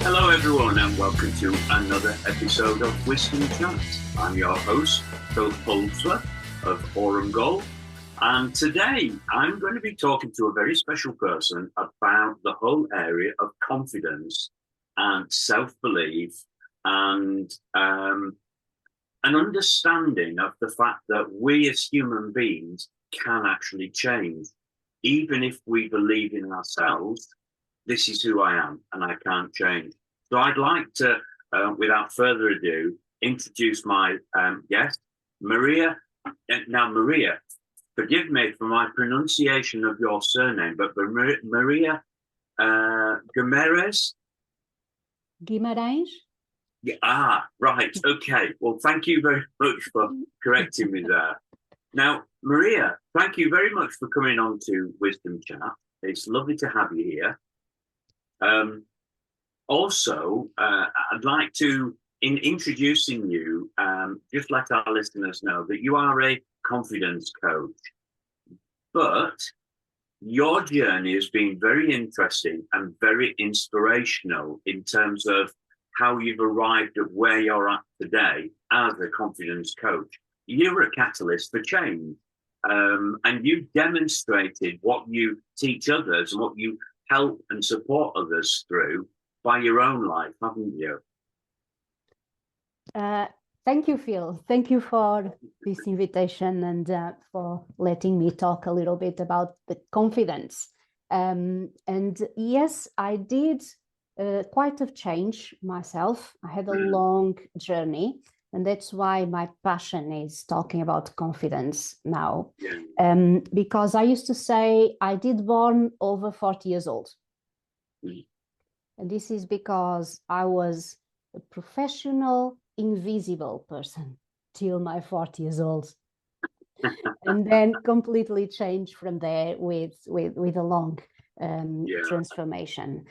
Hello, everyone, and welcome to another episode of Wisdom Chat. I'm your host, Phil Pulsworth of Aurum Gold, and today I'm going to be talking to a very special person about the whole area of confidence and self-belief and an understanding of the fact that we as human beings can actually change. Even if we believe in ourselves, this is who I am and I can't change. So I'd like to, without further ado, introduce my guest, Maria. Now, Maria, forgive me for my pronunciation of your surname, but Maria Guimarães? Guimarães? Yeah, right. Okay. Well, thank you very much for correcting me there. Now, Maria, thank you very much for coming on to Wisdom Chat. It's lovely to have you here. Also, I'd like to, in introducing you, just let our listeners know that you are a confidence coach. But your journey has been very interesting and very inspirational in terms of how you've arrived at where you're at today as a confidence coach. You're a catalyst for change. And you demonstrated what you teach others and what you help and support others through by your own life, haven't you? Thank you, Phil. Thank you for this invitation and for letting me talk a little bit about the confidence. And yes, I did quite a change myself. I had a long journey, and that's why my passion is talking about confidence now. Yeah. Because I used to say I did born over 40 years old. And this is because I was a professional, invisible person till my 40 years old. And then completely changed from there with a long transformation.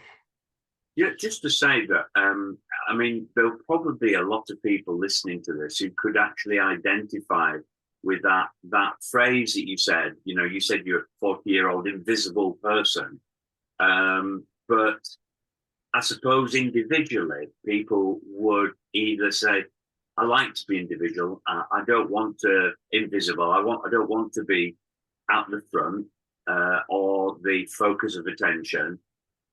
Yeah, just to say that, I mean, there'll probably be a lot of people listening to this who could actually identify with that phrase that you said. You know, you said you're a 40-year-old invisible person. But I suppose individually, people would either say, I like to be individual. I don't want to invisible. I don't want to be out the front or the focus of attention.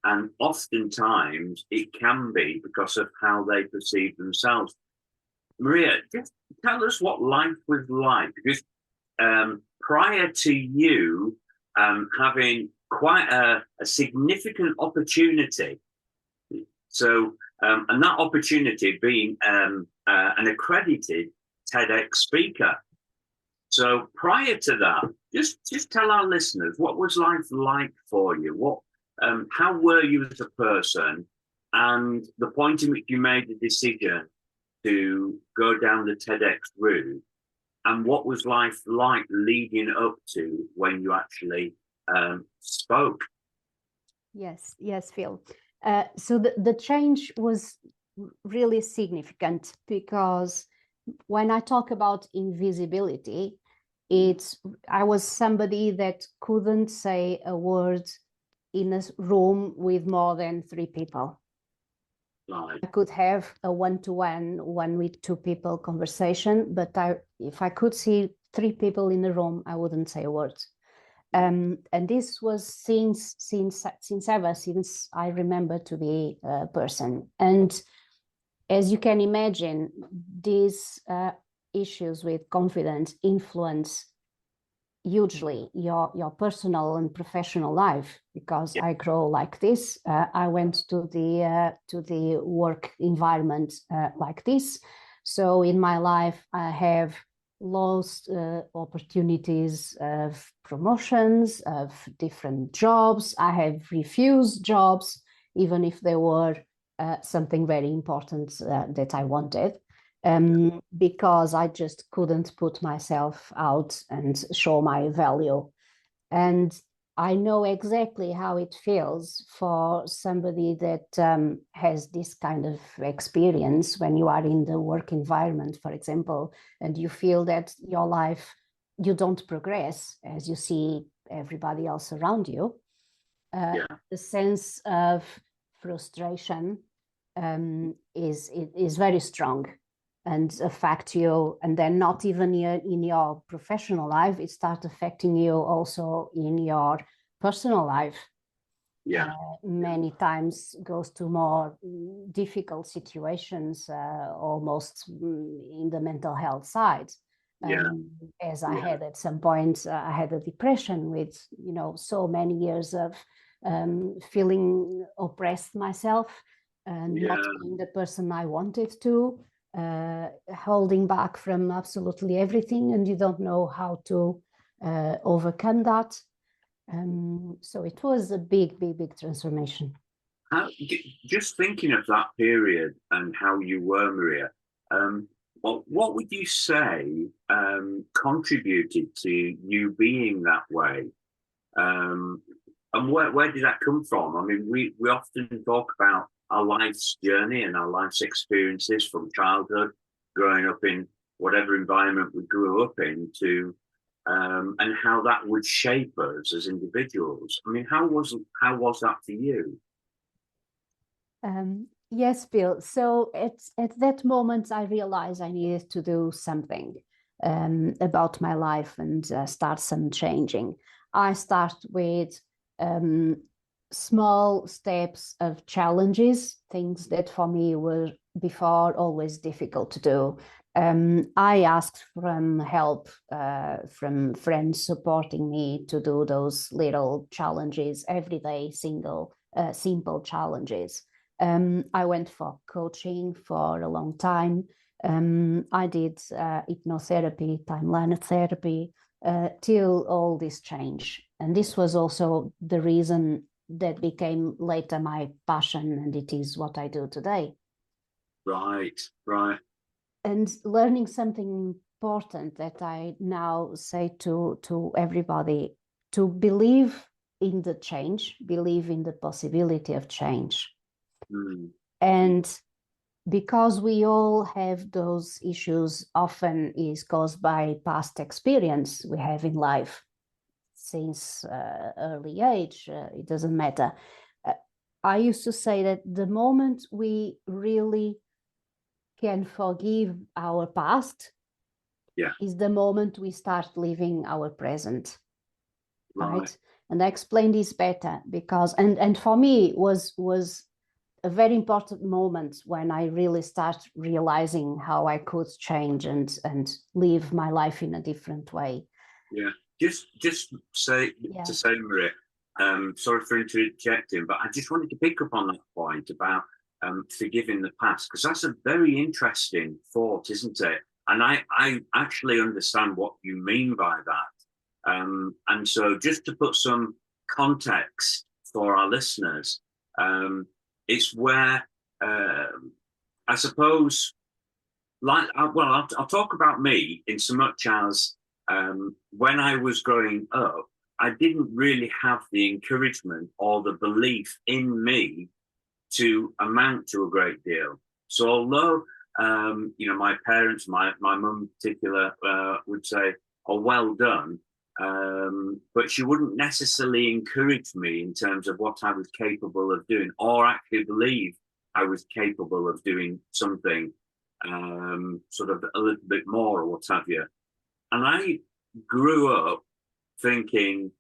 And oftentimes it can be because of how they perceive themselves. Maria, just tell us what life was like, because prior to you having quite a significant opportunity. So, and that opportunity being an accredited TEDx speaker. So prior to that, just tell our listeners, what was life like for you? How were you as a person, and the point in which you made the decision to go down the TEDx route, and what was life like leading up to when you actually spoke? Yes, Phil. So the change was really significant, because when I talk about invisibility, I was somebody that couldn't say a word in a room with more than 3 people. Right. I could have a one-to-one, 1 with 2 people conversation, but if I could see 3 people in the room, I wouldn't say a word. And this was since I remember to be a person. And as you can imagine, these issues with confidence influence hugely your personal and professional life, because I grow like this. I went to the work environment like this. So in my life, I have lost opportunities of promotions, of different jobs. I have refused jobs, even if they were something very important that I wanted, because I just couldn't put myself out and show my value. And I know exactly how it feels for somebody that has this kind of experience when you are in the work environment, for example, and you feel that your life, you don't progress as you see everybody else around you. The sense of frustration is very strong and affect you, and then not even in your professional life, it starts affecting you also in your personal life. Yeah. Many times goes to more difficult situations, almost in the mental health side. Yeah. As I had at some point, I had a depression with, so many years of feeling oppressed myself and not being the person I wanted to, holding back from absolutely everything, and you don't know how to overcome that. So it was a big transformation. Just thinking of that period and how you were, Maria, what would you say contributed to you being that way? And where did that come from? I mean, we often talk about our life's journey and our life's experiences from childhood, growing up in whatever environment we grew up in, to and how that would shape us as individuals. I mean, how was that for you? Yes, Bill. So at that moment, I realized I needed to do something about my life and start some changing. I start with small steps of challenges, things that for me were before always difficult to do. I asked from help from friends supporting me to do those little challenges, everyday simple challenges. I went for coaching for a long time. I did hypnotherapy, timeline therapy, till all this change. And this was also the reason that became later my passion, and it is what I do today. Right. And learning something important that I now say to everybody, to believe in the change, believe in the possibility of change. And because we all have those issues, often is caused by past experience we have in life since early age. It doesn't matter. I used to say that the moment we really can forgive our past is the moment we start living our present. Right? And I explain this better because, and for me was a very important moment when I really start realizing how I could change and live my life in a different way. Yeah, just say to say, Maria, sorry for interjecting, but I just wanted to pick up on that point about forgiving the past, because that's a very interesting thought, isn't it? And I actually understand what you mean by that. And so just to put some context for our listeners, it's where I suppose, I'll talk about me in so much as when I was growing up, I didn't really have the encouragement or the belief in me to amount to a great deal. So although my parents, my mum in particular, would say, "Oh, well done," but she wouldn't necessarily encourage me in terms of what I was capable of doing, or actually believe I was capable of doing something sort of a little bit more or what have you. And I grew up thinking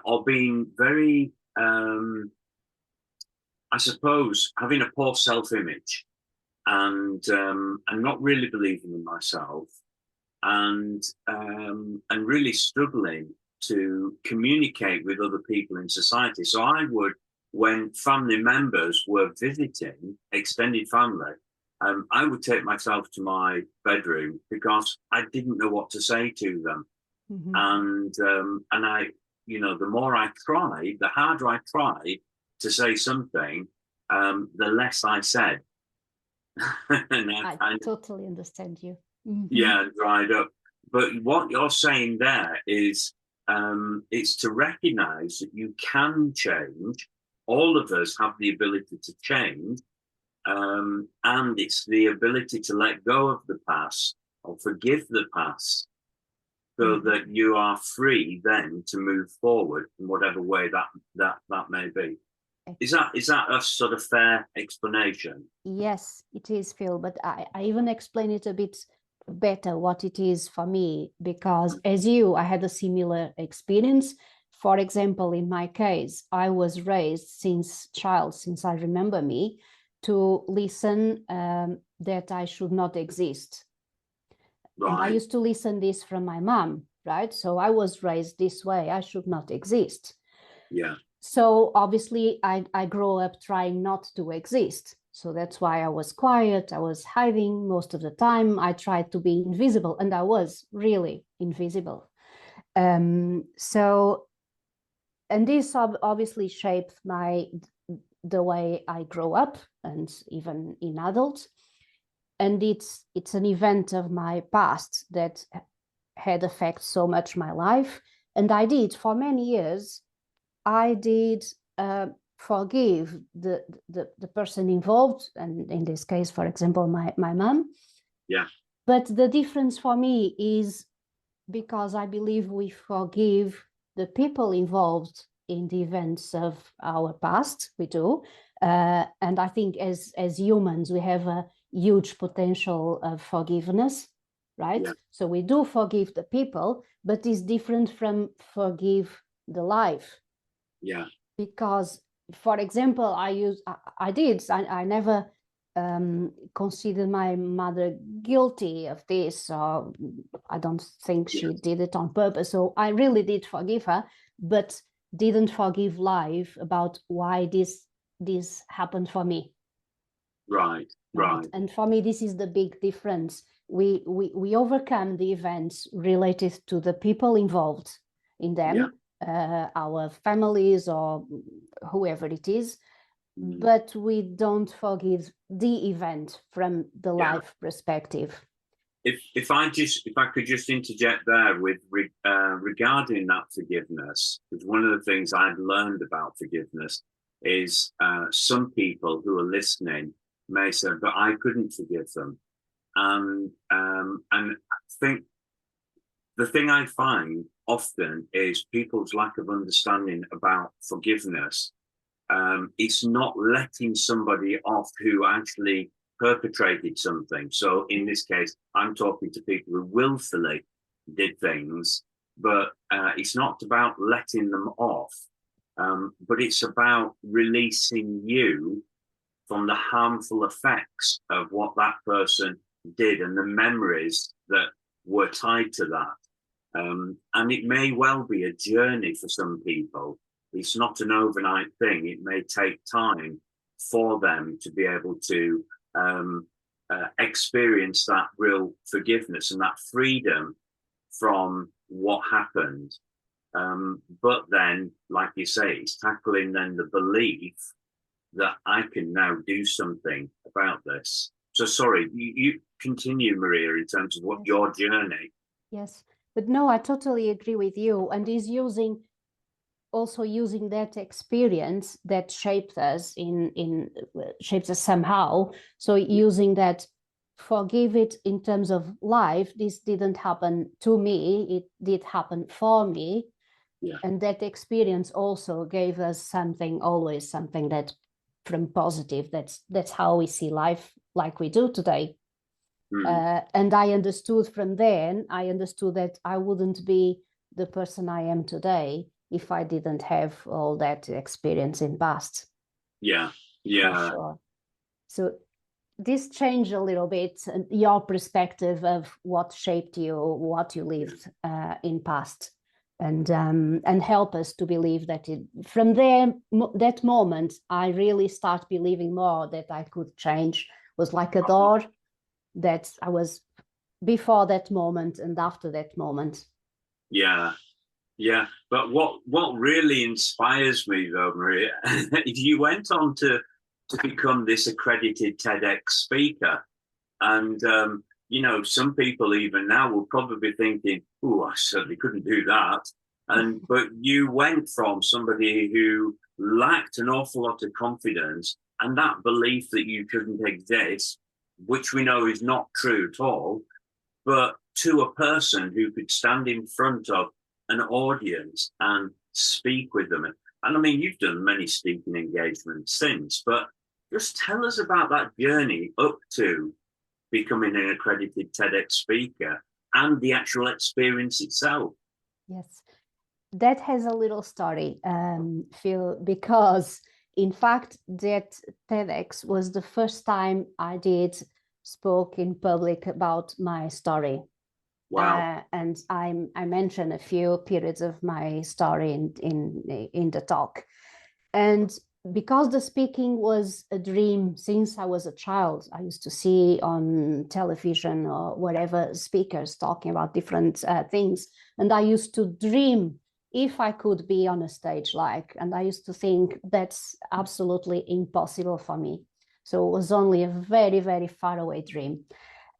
or being very, I suppose, having a poor self-image and not really believing in myself, and really struggling to communicate with other people in society. So I would, when family members were visiting, extended family, I would take myself to my bedroom because I didn't know what to say to them. And I, the more I tried, the harder I tried to say something, the less I said. And I totally understand you. Yeah, dried up. But what you're saying there is it's to recognize that you can change. All of us have the ability to change. And it's the ability to let go of the past or forgive the past so that you are free then to move forward in whatever way that may be. Is that a sort of fair explanation? Yes, it is, Phil, but I even explain it a bit better what it is for me, because as you, I had a similar experience. For example, in my case, I was raised since I remember me, to listen that I should not exist. And I Right. used to listen this from my mom, right? So I was raised this way, I should not exist. Yeah. So obviously I grew up trying not to exist. So that's why I was quiet, I was hiding most of the time. I tried to be invisible, and I was really invisible. So, and this obviously shaped the way I grow up, and even in adult. And it's an event of my past that had affected so much my life. And I did, for many years, I did forgive the person involved, and in this case, for example, my mom. Yeah. But the difference for me is because I believe we forgive the people involved in the events of our past. We do, and I think as humans, we have a huge potential of forgiveness, right? Yeah. So we do forgive the people, but it's different from forgive the life. Yeah. Because, for example, I never considered my mother guilty of this, or I don't think she did it on purpose. So I really did forgive her, but didn't forgive life about why this happened for me. Right. Right. And for me, this is the big difference. We overcome the events related to the people involved in them. Yeah. Our families or whoever it is, but we don't forgive the event from the life perspective. If I could just interject there with regarding that forgiveness, because one of the things I've learned about forgiveness is some people who are listening may say, but I couldn't forgive them, and I think the thing I find often is people's lack of understanding about forgiveness. It's not letting somebody off who actually perpetrated something. So in this case, I'm talking to people who willfully did things, but it's not about letting them off, but it's about releasing you from the harmful effects of what that person did and the memories that were tied to that. And it may well be a journey for some people. It's not an overnight thing. It may take time for them to be able to experience that real forgiveness and that freedom from what happened. But then, like you say, it's tackling then the belief that I can now do something about this. So sorry, you continue, Maria, in terms of what your journey. Yes, but no, I totally agree with you. And is also using that experience that shaped us shapes us somehow. So using that, forgive it in terms of life. This didn't happen to me, it did happen for me. Yeah. And that experience also gave us always something that from positive. That's how we see life like we do today. And I understood from then, that I wouldn't be the person I am today if I didn't have all that experience in past. Yeah. For sure. So this changed a little bit your perspective of what shaped you, what you lived in past, and help us to believe that from there, that moment, I really start believing more that I could change. It was like a door that I was before that moment and after that moment. Yeah. Yeah. But what really inspires me though, Maria, you went on to become this accredited TEDx speaker. And some people even now will probably be thinking, oh, I certainly couldn't do that. But you went from somebody who lacked an awful lot of confidence and that belief that you couldn't exist, which we know is not true at all, but to a person who could stand in front of an audience and speak with them And I mean, you've done many speaking engagements since, but just tell us about that journey up to becoming an accredited TEDx speaker and the actual experience itself. Yes, that has a little story, Phil, because in fact, that TEDx was the first time I did spoke in public about my story. Wow. And I mentioned a few periods of my story in the talk. And because the speaking was a dream since I was a child, I used to see on television or whatever speakers talking about different things. And I used to dream if I could be on a stage like, and I used to think that's absolutely impossible for me. So it was only a very, very far away dream.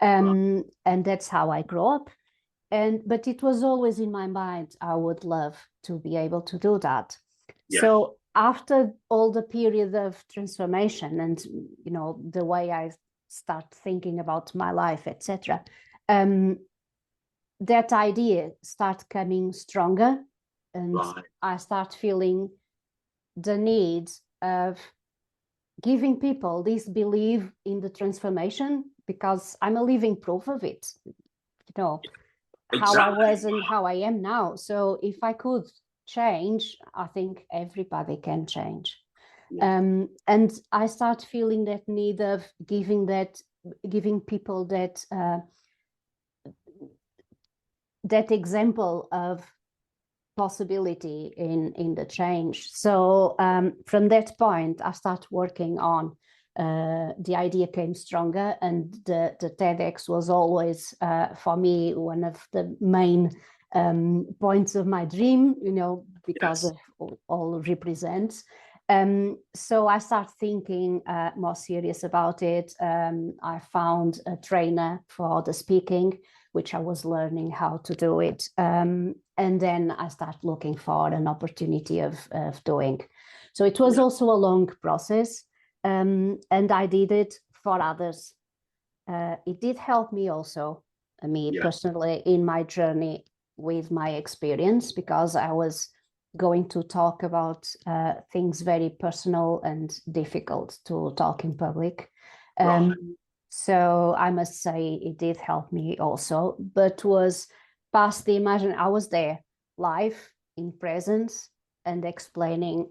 And that's how I grew up. But it was always in my mind, I would love to be able to do that. Yeah. So after all the period of transformation and, you know, the way I start thinking about my life, etc., that idea start coming stronger, and I start feeling the need of giving people this belief in the transformation, because I'm a living proof of it, you know, how I was and how I am now. So if I could change, I think everybody can change. Yeah. And I start feeling that need of giving people that that example of possibility in the change. So from that point, I start working on the idea came stronger, and the TEDx was always for me one of the main points of my dream, you know, because of all it represents. So I start thinking more serious about it. I found a trainer for the speaking, which I was learning how to do it. And then I start looking for an opportunity of doing. So it was also a long process, and I did it for others. It did help me also, me personally, in my journey with my experience, because I was going to talk about things very personal and difficult to talk in public. So I must say it did help me also, but was past the imagine. I was there live in presence and explaining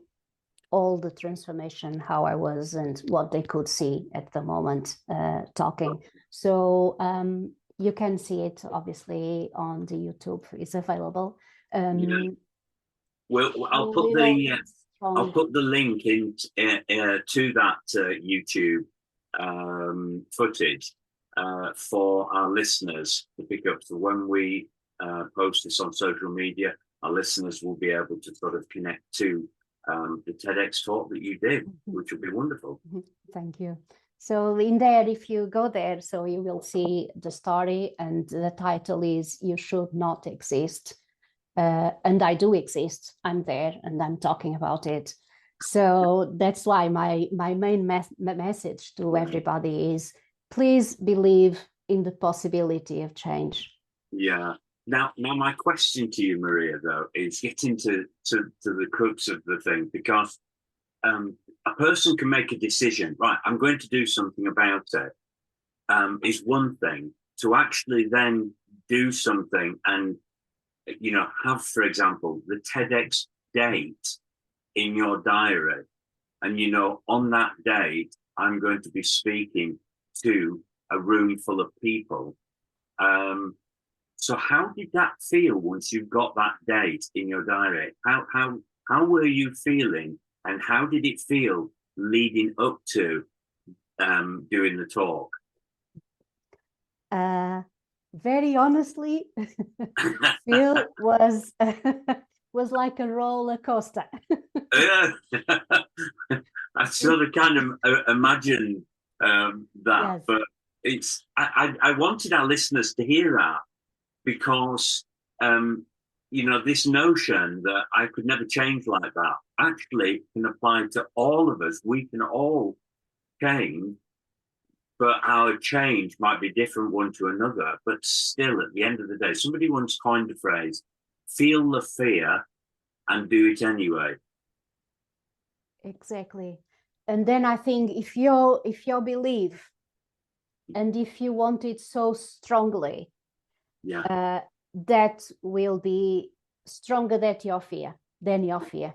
all the transformation, how I was and what they could see at the moment talking. So you can see it obviously on the YouTube. It's available. Well, I'll put the link in to that YouTube footage for our listeners to pick up. So when we post this on social media, our listeners will be able to sort of connect to the TEDx talk that you did, which will be wonderful. Thank you. So in there, if you go there, so you will see the story, and the title is "You Should Not Exist." And I do exist. I'm there and I'm talking about it. So that's why my main message to everybody is, please believe in the possibility of change. Yeah. Now my question to you, Maria, though, is getting to the crux of the thing, because a person can make a decision, right, I'm going to do something about it, is one thing. To actually then do something and, you know, have, for example, the TEDx date in your diary, and, you know, on that date, I'm going to be speaking to a room full of people. So how did that feel once you got that date in your diary? How were you feeling, and how did it feel leading up to doing the talk? Very honestly, Phil, was like a roller coaster. I sort of kind of imagine that, yes. But it's I wanted our listeners to hear that, because you know, this notion that I could never change like that actually can apply to all of us. We can all change, but our change might be different one to another. But still, at the end of the day, somebody once coined the phrase, feel the fear and do it anyway. exactly. And then I think if you believe and if you want it so strongly, that will be stronger than your fear.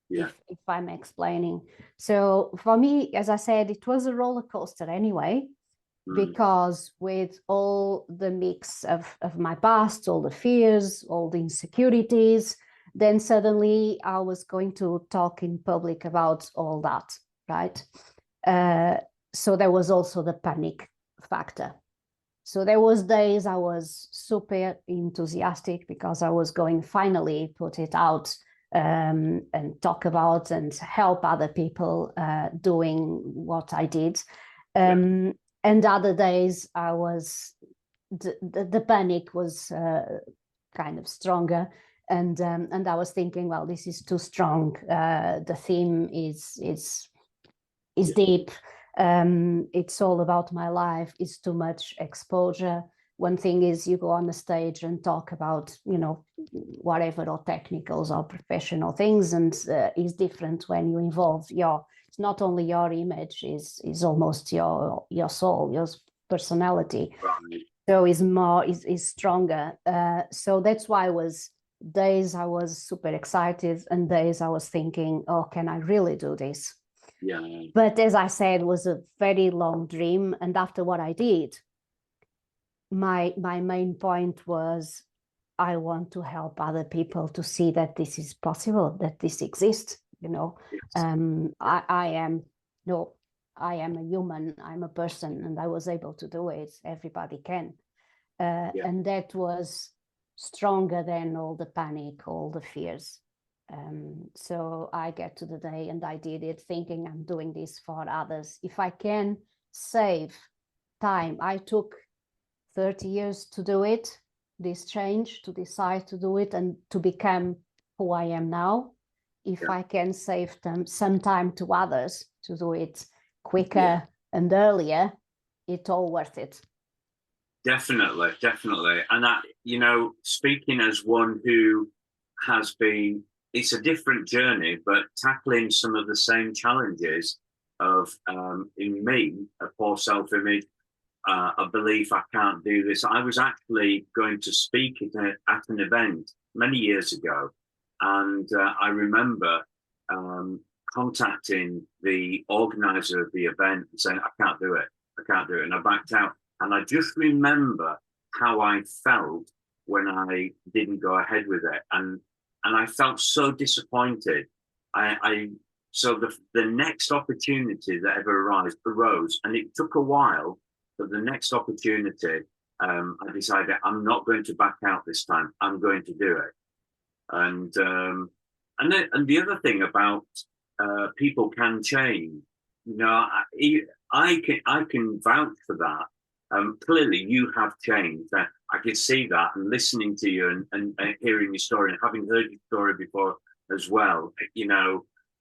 If I'm explaining. So for me, as I said, it was a roller coaster anyway, because with all the mix of my past, all the fears, all the insecurities, then suddenly I was going to talk in public about all that, right? So there was also the panic factor. So there was days I was super enthusiastic because I was going finally put it out and talk about and help other people doing what I did. And other days I was, the panic was kind of stronger. And I was thinking, well, this is too strong. The theme is deep. It's all about my life. It's too much exposure. One thing is you go on the stage and talk about, whatever, or technicals or professional things, and it's different when you involve it's not only your image, is almost your soul, your personality. Right. So is stronger. So that's why days I was super excited, and days I was thinking, oh, can I really do this? Yeah. But as I said, it was a very long dream. And after what I did, my main point was, I want to help other people to see that this is possible, that this exists. Yes. I am a human, I'm a person, and I was able to do it. Everybody can. And that was stronger than all the panic, all the fears. So I get to the day and I did it thinking I'm doing this for others. If I can save time, I took 30 years to do it, this change, to decide to do it and to become who I am now. If I can save them some time to others to do it quicker and earlier, it's all worth it. Definitely. And that, speaking as one who has been, it's a different journey, but tackling some of the same challenges of, in me, a poor self-image, a belief I can't do this. I was actually going to speak at an event many years ago, and I remember contacting the organizer of the event and saying, I can't do it, and I backed out. And I just remember how I felt when I didn't go ahead with it, and I felt so disappointed. So the next opportunity that ever arose, and it took a while, but the next opportunity, I decided I'm not going to back out this time. I'm going to do it. And the other thing about people can change. I can vouch for that. Clearly, you have changed. I can see that, and listening to you and hearing your story, and having heard your story before as well.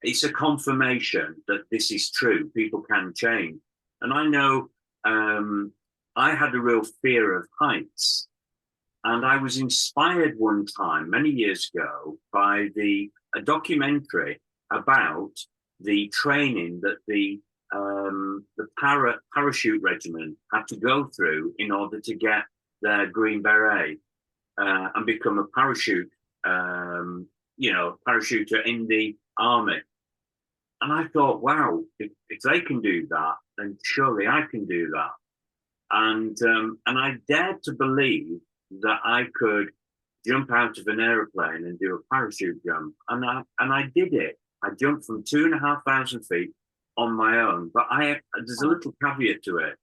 It's a confirmation that this is true. People can change, and I know I had a real fear of heights, and I was inspired one time many years ago by a documentary about the training that the parachute regiment had to go through in order to get their Green Beret and become a parachuter in the army. And I thought, wow, if they can do that, then surely I can do that. And I dared to believe that I could jump out of an aeroplane and do a parachute jump. And I did it. I jumped from 2,500 feet on my own. But there's a little caveat to it,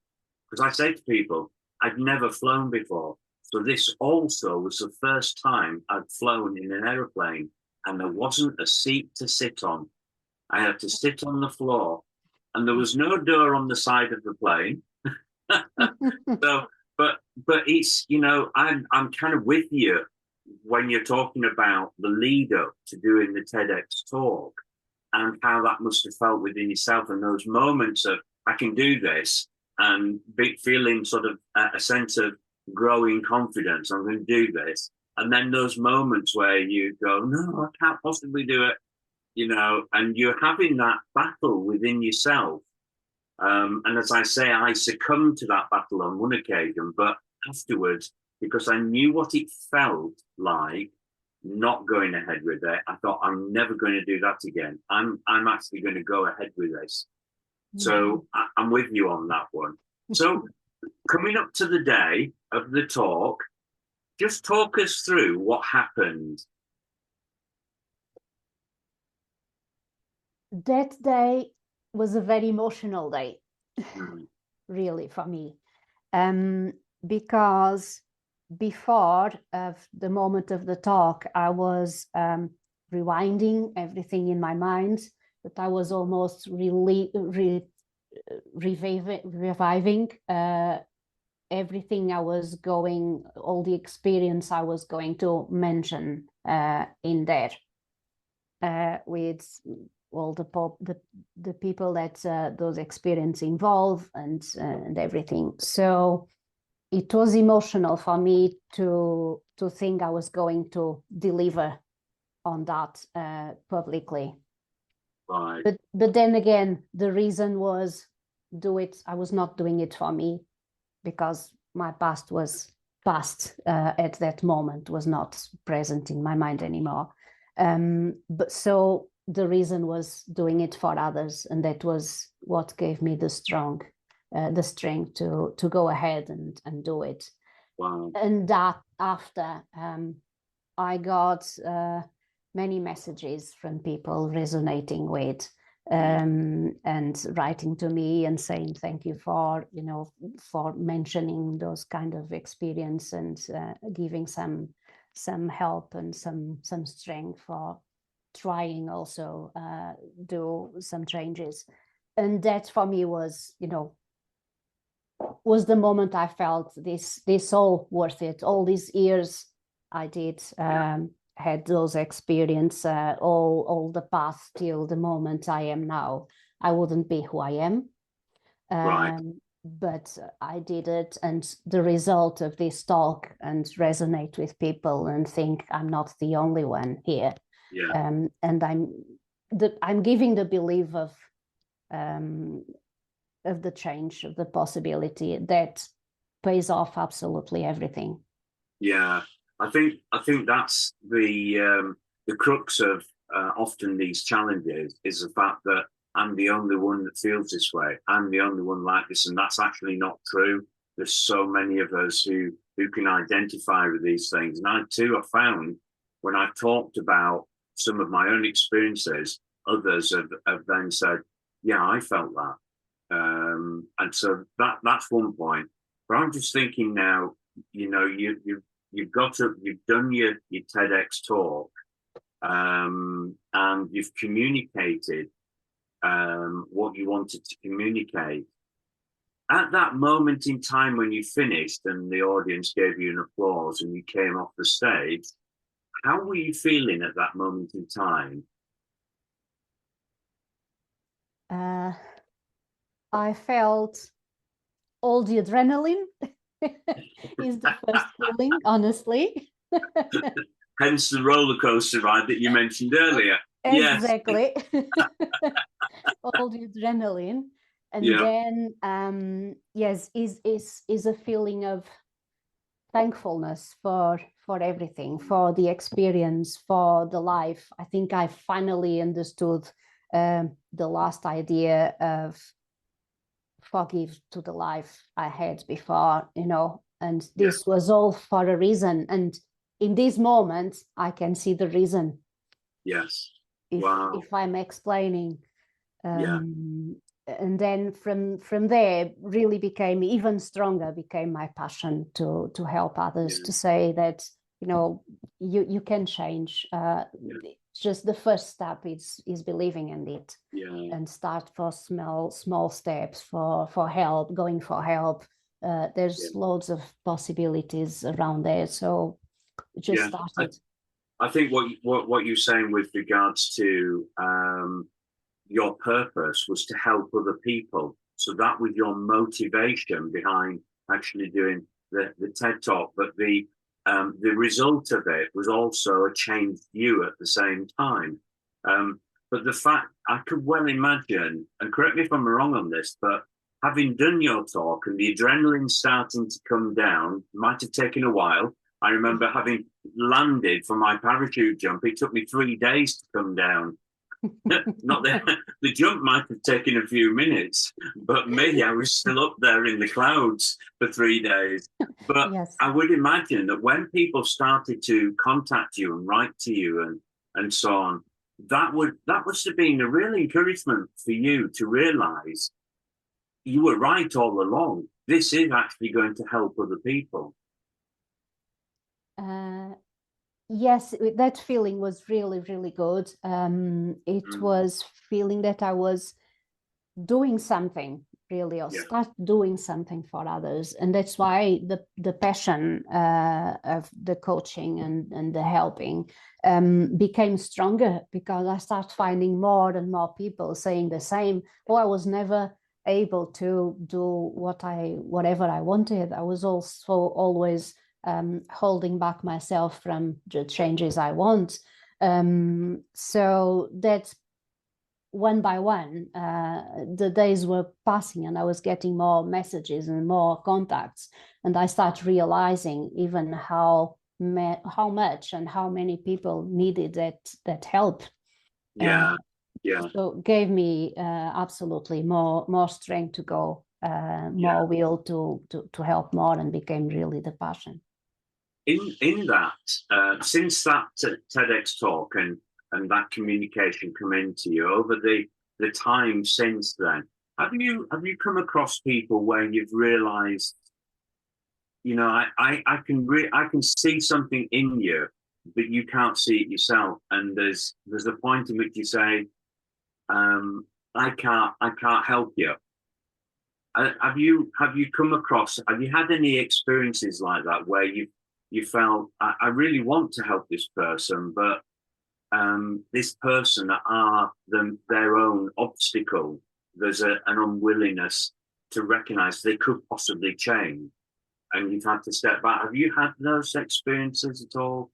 because I say to people, I'd never flown before. So this also was the first time I'd flown in an aeroplane, and there wasn't a seat to sit on. I had to sit on the floor, and there was no door on the side of the plane. So, but it's, I'm kind of with you when you're talking about the lead up to doing the TEDx talk, and how that must have felt within yourself, and those moments of I can do this, and feeling sort of a sense of growing confidence. I'm going to do this, and then those moments where you go, no, I can't possibly do it, you know, and you're having that battle within yourself. And as I say, I succumbed to that battle on one occasion, but afterwards, because I knew what it felt like not going ahead with it, I thought I'm never going to do that again. I'm actually going to go ahead with this. So I'm with you on that one. So coming up to the day of the talk, just talk us through what happened. That day was a very emotional day, Mm. really, for me, because before of the moment of the talk, I was rewinding everything in my mind, but I was almost really reviving everything I was going, all the experience I was going to mention in there with all the people that those experience involve and everything. So it was emotional for me to think I was going to deliver on that publicly. Right. But then again, the reason was I was not doing it for me, because my past was past at that moment, was not present in my mind anymore. But so the reason was doing it for others, and that was what gave me the strength to go ahead and do it. Wow. And that after I got many messages from people resonating with and writing to me and saying thank you for for mentioning those kind of experience and giving some help and some strength for trying also do some changes. And that for me was was the moment I felt this all worth it. All these years I did had those experience, all the path till the moment I am now. I wouldn't be who I am. Right. But I did it, and the result of this talk and resonate with people and think I'm not the only one here. Yeah. And I'm giving the belief of the change, of the possibility that pays off absolutely everything. Yeah. I think that's the crux of often these challenges, is the fact that I'm the only one that feels this way. I'm the only one like this, and that's actually not true. There's so many of us who can identify with these things. And I too have found, when I've talked about some of my own experiences, others have then said, yeah, I felt that. And so that's one point. But I'm just thinking now, you've done your TEDx talk, and you've communicated what you wanted to communicate. At that moment in time when you finished and the audience gave you an applause and you came off the stage, how were you feeling at that moment in time? I felt all the adrenaline is the first feeling, honestly. Hence the roller coaster ride that you mentioned earlier. Exactly. All the adrenaline. And then yes, is a feeling of thankfulness for everything, for the experience, for the life. I think I finally understood the last idea of forgive to the life I had before, and this was all for a reason. And in this moment, I can see the reason. Yes. If I'm explaining. Yeah. And then from there really became even stronger, became my passion to help others, to say that you can change. Just the first step is believing in it, and start for small steps for help, going for help. There's loads of possibilities around there, so just started. I think what you're saying with regards to your purpose was to help other people. So that was your motivation behind actually doing the TED Talk. But the result of it was also a changed you at the same time. But the fact, I could well imagine, and correct me if I'm wrong on this, but having done your talk and the adrenaline starting to come down, might have taken a while. I remember having landed for my parachute jump. It took me 3 days to come down. Not the jump might have taken a few minutes, but me, I was still up there in the clouds for 3 days. But Yes. I would imagine that when people started to contact you and write to you and so on, that must have been a real encouragement for you to realize you were right all along. This is actually going to help other people. Yes, that feeling was really, really good. It was feeling that I was doing something really, or start doing something for others. And that's why the passion of the coaching and the helping became stronger, because I start finding more and more people saying the same. Oh, I was never able to do whatever I wanted. I was also always holding back myself from the changes I want. So that's one by one, the days were passing and I was getting more messages and more contacts. And I start realizing even how much and how many people needed that help. Yeah. So it gave me absolutely more strength to go, more will to help more, and became really the passion. In that, since that TEDx talk and that communication come into you over the time since then, have you come across people where you've realized, I can see something in you, but you can't see it yourself, and there's a point in which you say, I can't help you. Have you had any experiences like that where you felt, I really want to help this person, but this person are their own obstacle. There's an unwillingness to recognize they could possibly change, and you've had to step back. Have you had those experiences at all?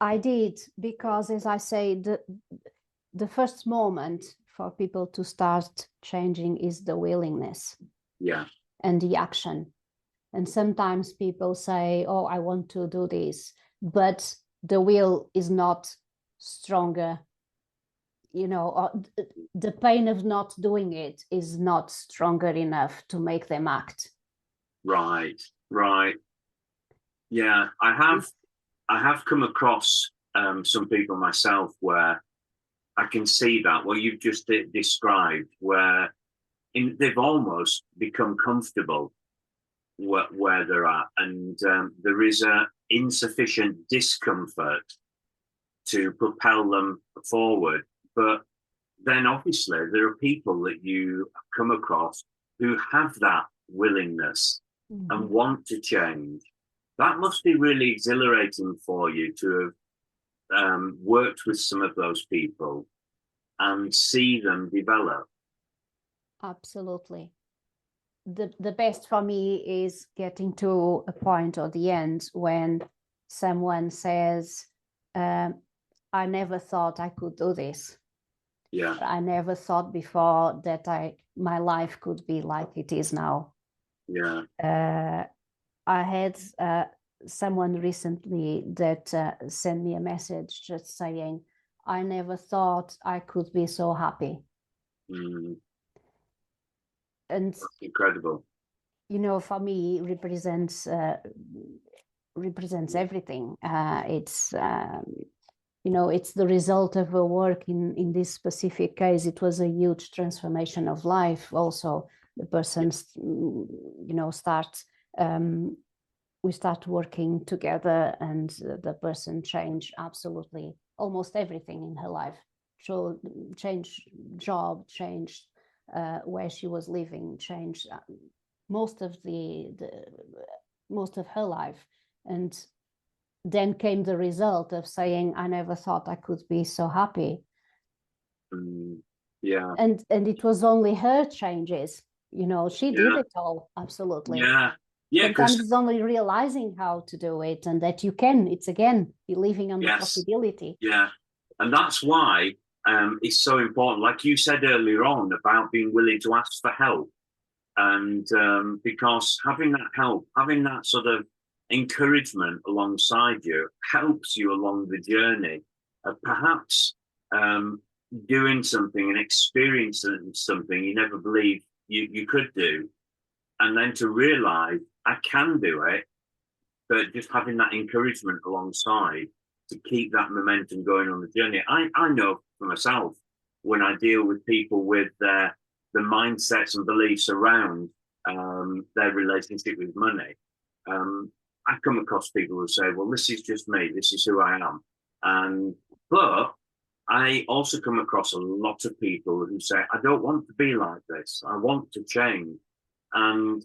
I did, because as I say, the first moment for people to start changing is the willingness, and the action. And sometimes people say, oh, I want to do this, but the will is not stronger, or the pain of not doing it is not stronger enough to make them act. Right. Yeah, I have come across some people myself where I can see that what you've just described, where they've almost become comfortable where they're at, and there is a insufficient discomfort to propel them forward. But then obviously there are people that you come across who have that willingness and want to change. That must be really exhilarating for you to have worked with some of those people and see them develop. Absolutely. The best for me is getting to a point or the end when someone says, I never thought I could do this. Yeah. I never thought before that my life could be like it is now. Yeah. I had someone recently that sent me a message just saying, I never thought I could be so happy. And that's incredible. For me, represents everything. It's it's the result of a work. In this specific case, it was a huge transformation of life. Also, the person we start working together, and the person changed absolutely almost everything in her life. So changed job, changed where she was living, changed most of her life. And then came the result of saying, I never thought I could be so happy. Yeah. And it was only her changes. She did it all. Absolutely. Yeah. Sometimes it's only realizing how to do it, and that you can. It's again believing on the possibility. Yeah. And that's why it's so important, like you said earlier on, about being willing to ask for help. And because having that help, having that sort of encouragement alongside you helps you along the journey. Perhaps doing something and experiencing something you never believed you could do. And then to realize I can do it, but just having that encouragement alongside to keep that momentum going on the journey. I know for myself, when I deal with people with the mindsets and beliefs around their relationship with money, I come across people who say, well, this is just me, this is who I am. But I also come across a lot of people who say, I don't want to be like this, I want to change. And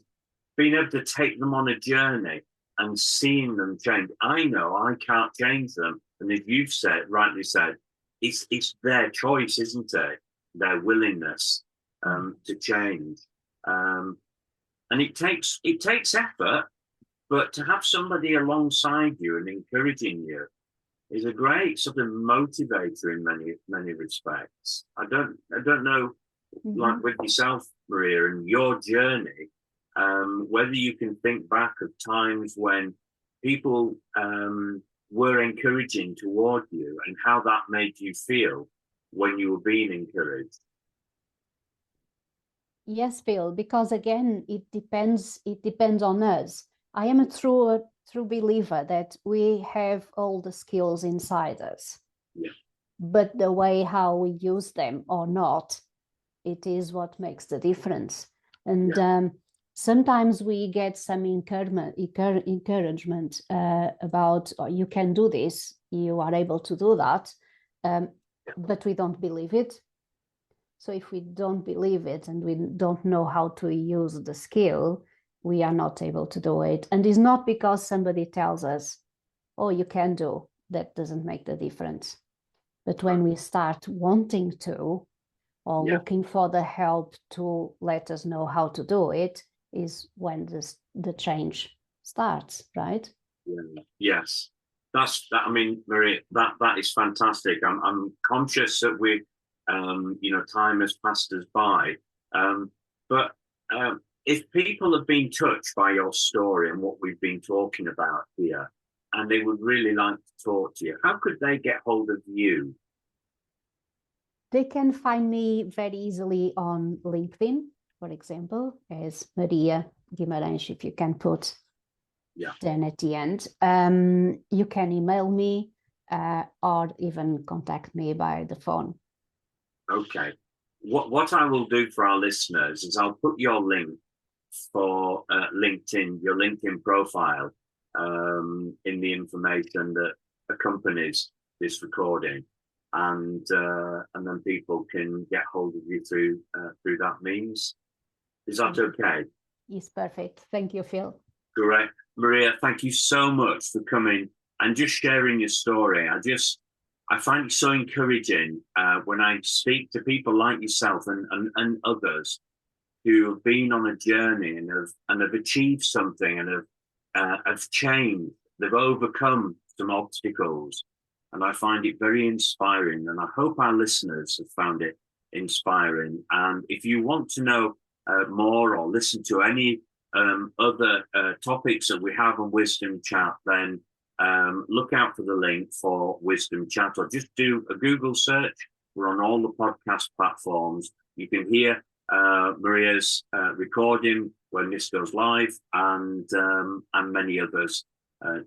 being able to take them on a journey and seeing them change. I know I can't change them. And as you've said, rightly said, it's their choice, isn't it? Their willingness to change. And it takes effort, but to have somebody alongside you and encouraging you is a great sort of motivator in many respects. I don't know, like with yourself, Maria, and your journey, whether you can think back of times when people were encouraging toward you and how that made you feel when you were being encouraged. Yes, Phil, because again, it depends on us. I am a true believer that we have all the skills inside us. Yeah. But the way how we use them or not, it is what makes the difference. And sometimes we get some encouragement about, oh, you can do this, you are able to do that, but we don't believe it. So if we don't believe it and we don't know how to use the skill, we are not able to do it. And it's not because somebody tells us, oh, you can do, that doesn't make the difference. But when we start wanting to, or looking for the help to let us know how to do it, is when the change starts, right? Yes, that's that. I mean, Maria, that is fantastic. I'm conscious that we, time has passed us by, but if people have been touched by your story and what we've been talking about here, and they would really like to talk to you, how could they get hold of you? They can find me very easily on LinkedIn, for example, as Maria Guimarães, if you can put then at the end. You can email me or even contact me by the phone. Okay. What I will do for our listeners is I'll put your link for LinkedIn, your LinkedIn profile, in the information that accompanies this recording. And then people can get hold of you through that means. Is that okay? It's perfect. Thank you, Phil. Correct. Maria, thank you so much for coming and just sharing your story. I find it so encouraging when I speak to people like yourself and others who have been on a journey and have achieved something and have changed. They've overcome some obstacles. And I find it very inspiring, and I hope our listeners have found it inspiring. And if you want to know more or listen to any other topics that we have on Wisdom Chat, then look out for the link for Wisdom Chat, or just do a Google search. We're on all the podcast platforms. You can hear Maria's recording when this goes live, and many others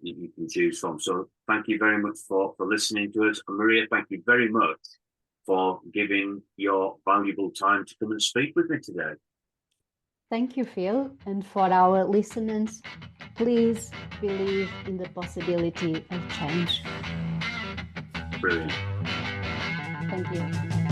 you can choose from. So thank you very much for listening to us. And Maria, thank you very much for giving your valuable time to come and speak with me today. Thank you, Phil. And for our listeners, please believe in the possibility of change. Brilliant. Thank you.